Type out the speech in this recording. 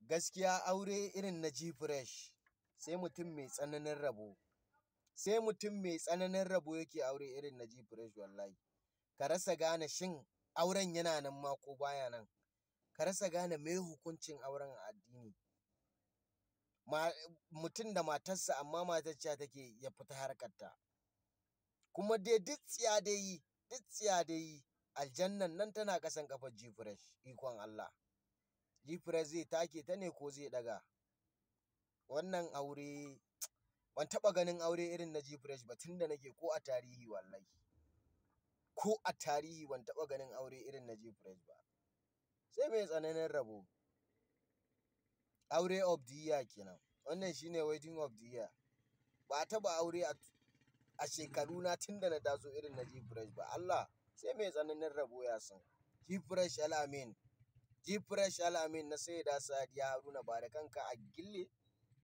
Gaskiya aure irin na G-Fresh sai mutum mai tsananin rabo. Sai mutum mai tsananin rabo yake aure irin na G-Fresh wallahi. Ka rasa gane shin auren yana nan ma ko baya nan. Ka rasa gane me hukuncin auren a addini. Mutum da matarsa amma matar ce take ya fita harkarta. Kuma dai duk tsiya dai aljannan nan tana kasan kafar G-Fresh ikon Allah. G-Fresh zai take ta ne ko zai daga? Wannan aure ban taɓa ganin aure irin na G-Fresh ba tunda nake ko a tarihi wallahi. Ko a tarihi ban taɓa ganin aure irin na G-Fresh ba. Sai mai tsananin rabo. Aure of the year kenan. Wannan shine wedding of the year. Ba a taɓa aure a shekaruna tunda na taso irin na G-Fresh ba. Allah sai mai tsananin rabo ya san. G-Fresh Al-Amin. G-Fresh Al-Amin na Sayyida Sadiya Haruna ba da kanka a gille.